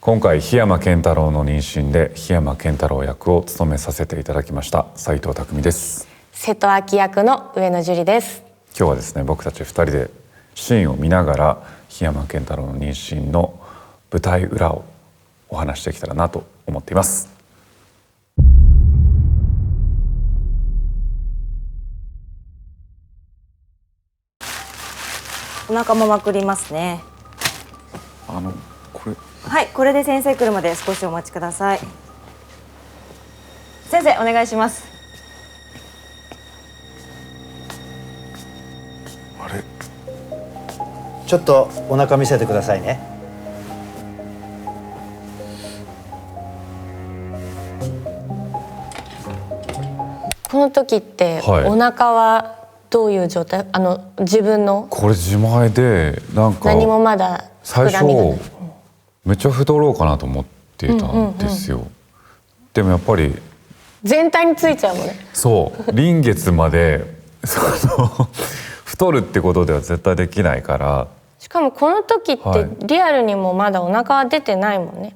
今回檜山健太郎の妊娠で檜山健太郎役を務めさせていただきました斉藤匠です。瀬戸明役の上野樹里です。今日はですね、僕たち2人でシーンを見ながら檜山健太郎の妊娠の舞台裏をお話してきたらなと思っています。お腹もまくりますね。これはい、これで先生来るまで少しお待ちください。先生お願いします。あれ、ちょっとお腹見せてくださいね。この時って、はい、お腹はどういう状態？自分のこれ自前でなんか何もまだ最初膨らみがない。めっちゃ太ろうかなと思っていたんですよ。でもやっぱり全体についちゃうもんね。そう臨月まで太るってことでは絶対できないから。しかもこの時ってリアルにもまだお腹は出てないもんね。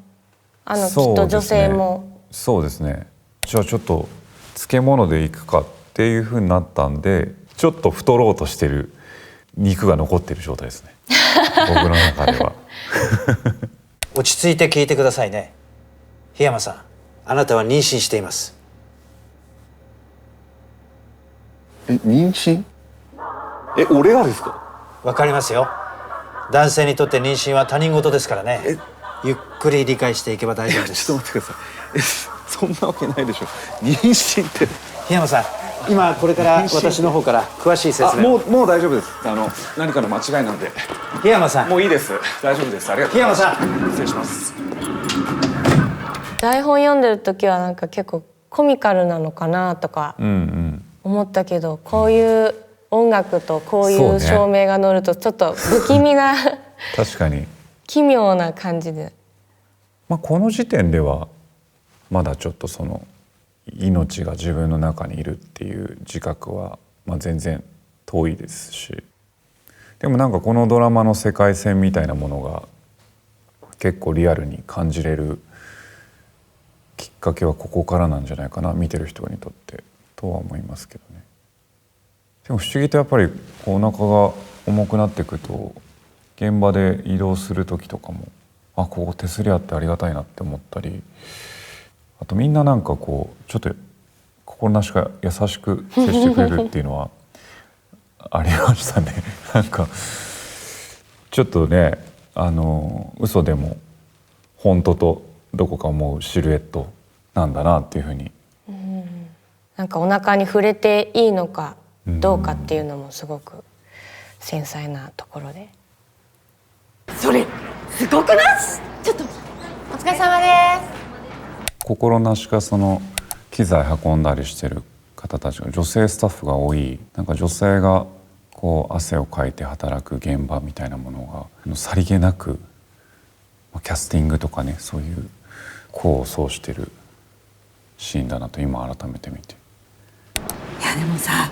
きっと女性も。そうですね。じゃあちょっと漬物でいくかっていう風になったんで、ちょっと太ろうとしてる肉が残ってる状態ですね僕の中では落ち着いて聞いてくださいね。檜山さん、あなたは妊娠しています。妊娠？俺がですか？わかりますよ。男性にとって妊娠は他人事ですからね。ゆっくり理解していけば大丈夫です。ちょっと待ってください。そんなわけないでしょ。妊娠って。檜山さん、今これから私の方から詳しい説明。もう大丈夫です。何かの間違いなんで。檜山さん、もういいです。大丈夫です。ありがとう檜ございます。山さん、失礼します。台本読んでる時はなんか結構コミカルなのかなとか思ったけど、こういう音楽とこういう照明が乗るとちょっと不気味な確かに奇妙な感じで、この時点ではまだちょっとその命が自分の中にいるっていう自覚は全然遠いですし、でもなんかこのドラマの世界線みたいなものが結構リアルに感じれるきっかけはここからなんじゃないかな、見てる人にとってとは思いますけどね。でも不思議とやっぱりお腹が重くなっていくと現場で移動する時とかもここ手すりあってありがたいなって思ったり、あとみんななんかこうちょっと心なしか優しく接してくれるっていうのはありましたねなんかちょっとね、嘘でも本当とどこか思うシルエットなんだなっていうふうに、なんかお腹に触れていいのかどうかっていうのもすごく繊細なところで。それすごくない？ちょっとお疲れ様です。心なしかその機材運んだりしてる方たちが女性スタッフが多い、なんか女性がこう汗をかいて働く現場みたいなものがさりげなくキャスティングとかね、そういう功を奏してるシーンだなと今改めて見て。いやでもさ、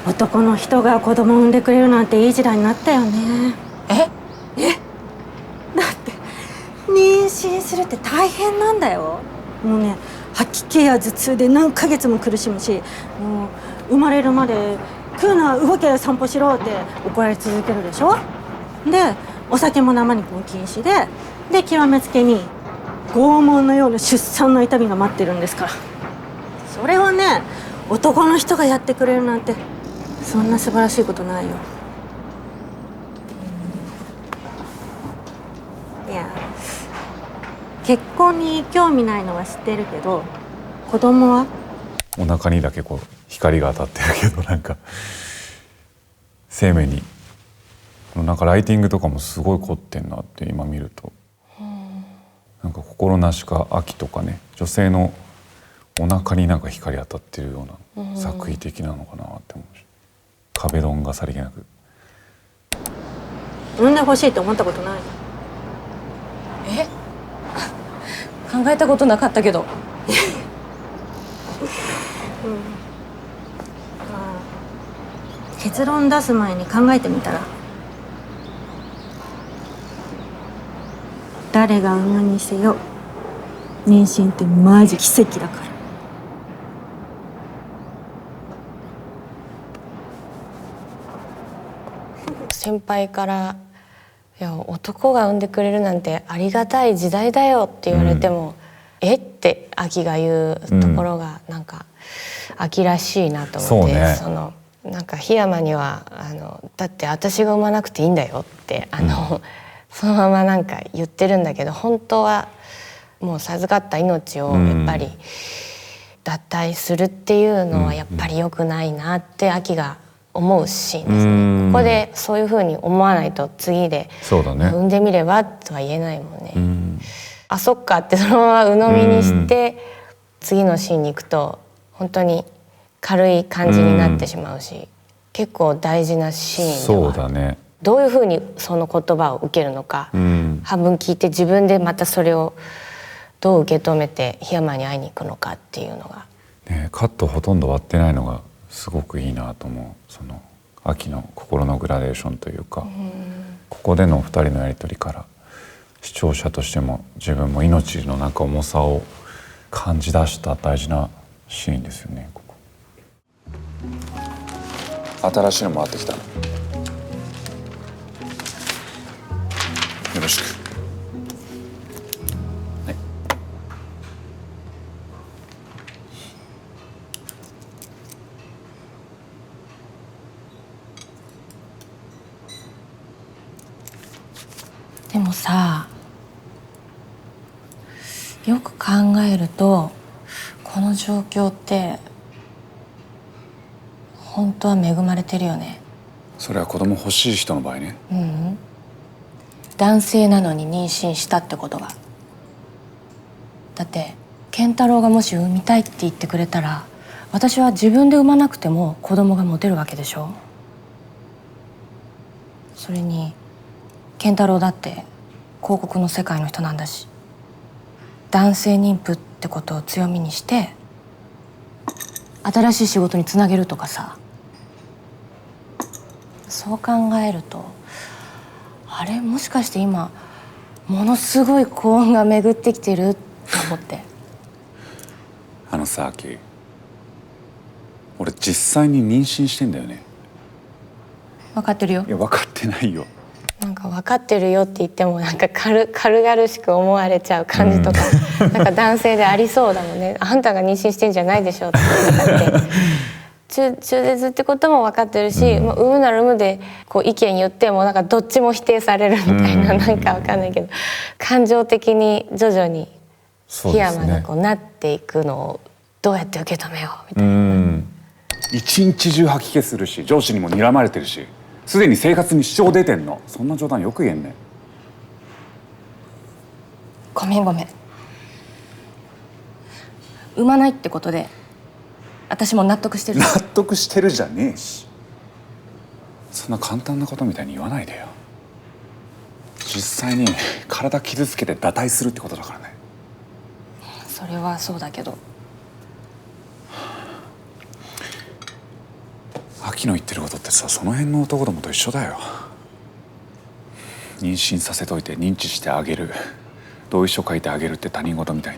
男の人が子供を産んでくれるなんていい時代になったよね。だって妊娠するって大変なんだよ。もうね、吐き気や頭痛で何ヶ月も苦しむし、もう生まれるまで食うな動けや散歩しろって怒られ続けるでしょ。でお酒も生肉も禁止で極めつけに拷問のような出産の痛みが待ってるんですから。それをね、男の人がやってくれるなんてそんな素晴らしいことないよ。いや、結婚に興味ないのは知ってるけど、子供は？お腹にだけこう光が当たってるけど、なんか生命になんかライティングとかもすごい凝ってんなって今見ると、なんか心なしか秋とかね、女性のお腹になんか光当たってるような作為的なのかなって思うし、壁ドンがさりげなく。産んでほしいと思ったことない？考えたことなかったけど結論出す前に考えてみたら？誰が産むにせよ妊娠ってマジ奇跡だから。先輩から「いや男が産んでくれるなんてありがたい時代だよ」って言われても「えっ?」てアキが言うところがなんかアキらしいなと思って、そのなんか檜山にはだって私が産まなくていいんだよってそのままなんか言ってるんだけど、本当はもう授かった命をやっぱり脱退するっていうのはやっぱり良くないなってアキが思うシーンですね。ここでそういうふうに思わないと次で産んでみればとは言えないもんね。あ、そっかってそのまま鵜呑みにして次のシーンに行くと本当に軽い感じになってしまうし、結構大事なシーンではそうだね。どういうふうにその言葉を受けるのか、半分聞いて自分でまたそれをどう受け止めて檜山に会いに行くのかっていうのが、ね、カットほとんど割ってないのがすごくいいなと思う。その秋の心のグラデーションというか、ここでの2人のやり取りから視聴者としても自分も命のなんか重さを感じ出した大事なシーンですよね。ここ新しいの回ってきた。よろしく。はい。でもさ、よく考えるとこの状況って本当は恵まれてるよね。それは子供欲しい人の場合ね。男性なのに妊娠したってことが。だって健太郎がもし産みたいって言ってくれたら、私は自分で産まなくても子供が持てるわけでしょ。それに健太郎だって広告の世界の人なんだし、男性妊婦ってことを強みにして新しい仕事につなげるとかさ、そう考えるとあれ、もしかして今ものすごい幸運が巡ってきてると思って。あのさ、アキ、俺実際に妊娠してんだよね。分かってるよ。いや分かってないよ。なんか分かってるよって言ってもなんか軽々しく思われちゃう感じとか、なんか男性でありそうだもんね。あんたが妊娠してんじゃないでしょって言って中絶ってことも分かってるし、もう産むなら産むでこう意見言ってもなんかどっちも否定されるみたいな、なんか分かんないけど感情的に徐々に檜山にこうなっていくのをどうやって受け止めようみたいな。一日中吐き気するし、上司にも睨まれてるし、すでに生活に支障出てんの。そんな冗談よく言えんね。ごめん産まないってことで私も納得してる。納得してるじゃねえし、そんな簡単なことみたいに言わないでよ。実際に体傷つけて堕胎するってことだからね。それはそうだけど、秋の言ってることってさ、その辺の男どもと一緒だよ。妊娠させといて認知してあげる、同意書書いてあげるって他人事みたい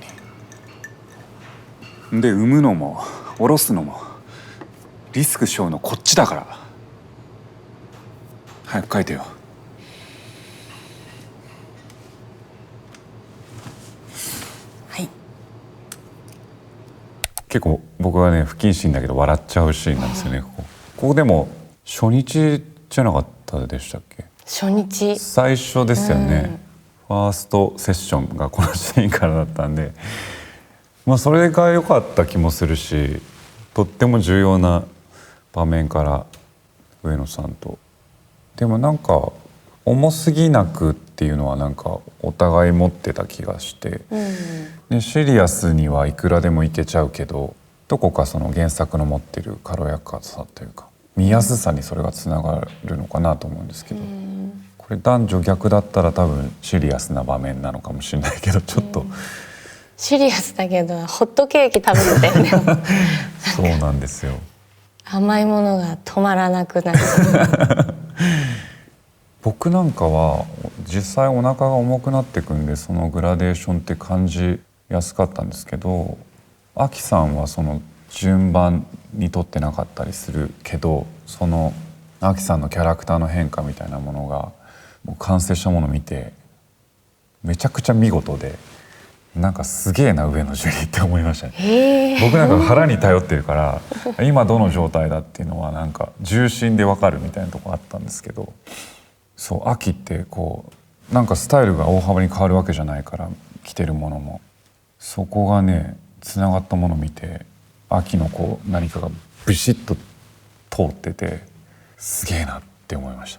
に。で産むのも下ろすのもリスク背負うのこっちだから。早く書いてよ。はい。結構僕はね不謹慎だけど笑っちゃうシーンなんですよね。ここでも初日じゃなかったでしたっけ？初日最初ですよね。ファーストセッションがこのシーンからだったんで、まあそれが良かった気もするし、とっても重要な場面から上野さんと。でもなんか重すぎなくっていうのはなんかお互い持ってた気がして、でシリアスにはいくらでもいけちゃうけど、どこかその原作の持ってる軽やかさというか見やすさにそれがつながるのかなと思うんですけど、これ男女逆だったら多分シリアスな場面なのかもしれないけど、ちょっとシリアスだけどホットケーキ食べてたよねそうなんですよ。甘いものが止まらなくなる僕なんかは実際お腹が重くなっていくんで、そのグラデーションって感じやすかったんですけど、アキさんはその順番にとってなかったりするけど、そのアキさんのキャラクターの変化みたいなものがもう完成したものを見てめちゃくちゃ見事で、なんかすげえな上野樹里って思いましたね。僕なんか腹に頼ってるから今どの状態だっていうのはなんか重心でわかるみたいなとこあったんですけど、そう秋ってこうなんかスタイルが大幅に変わるわけじゃないから、着てるものもそこがねつながったものを見て、秋のこう何かがビシッと通っててすげえなって思いまし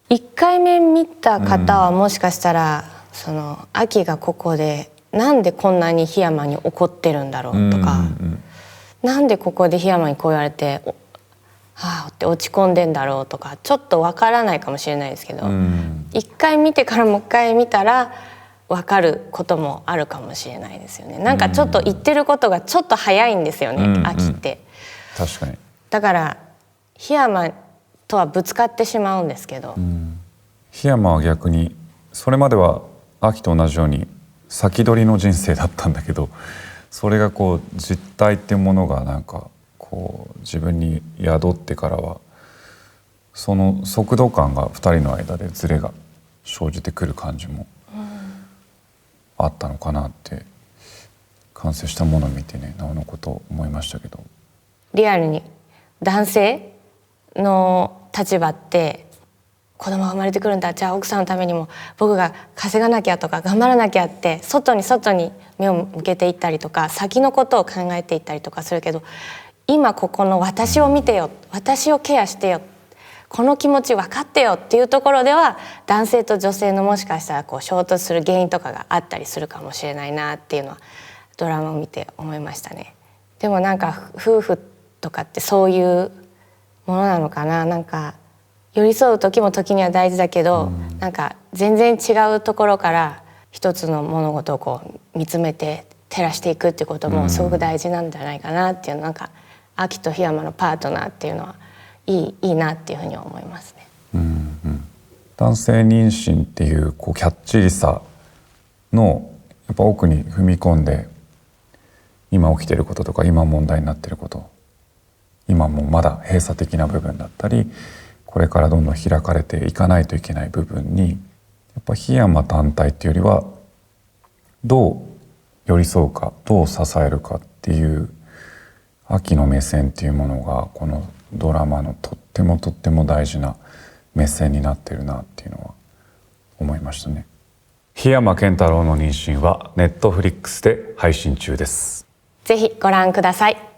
た。1回目見た方はもしかしたら、その秋がここでなんでこんなに檜山に怒ってるんだろうとか、なんでここで檜山にこう言われてはあって落ち込んでんだろうとか、ちょっとわからないかもしれないですけど、一回見てからもう一回見たらわかることもあるかもしれないですよね。なんかちょっと言ってることがちょっと早いんですよね、秋って。確かに。だから檜山とはぶつかってしまうんですけど、檜山は逆にそれまでは秋と同じように先取りの人生だったんだけど、それがこう実体っていうものがなんかこう自分に宿ってからは、その速度感が2人の間でズレが生じてくる感じもあったのかなって、完成したものを見てねなおのことを思いましたけど。リアルに男性の立場って子供が生まれてくるんだ、じゃあ奥さんのためにも僕が稼がなきゃとか頑張らなきゃって外に目を向けていったりとか、先のことを考えていったりとかするけど、今ここの私を見てよ、私をケアしてよ、この気持ち分かってよっていうところでは、男性と女性のもしかしたらこう衝突する原因とかがあったりするかもしれないなっていうのはドラマを見て思いましたね。でもなんか夫婦とかってそういうものなのかな。なんか寄り添う時も時には大事だけど、なんか全然違うところから一つの物事をこう見つめて照らしていくっていうこともすごく大事なんじゃないかなっていう、なんか秋と檜山のパートナーっていうのはいいなっていうふうに思いますね。男性妊娠っていうこうキャッチーさのやっぱ奥に踏み込んで、今起きてることとか今問題になってること、今もまだ閉鎖的な部分だったり、これからどんどん開かれていかないといけない部分に、やっぱ檜山単体っていうよりはどう寄り添うか、どう支えるかっていう秋の目線っていうものがこのドラマのとっても大事な目線になってるなっていうのは思いましたね。檜山健太郎の妊娠はネットフリックスで配信中です。ぜひご覧ください。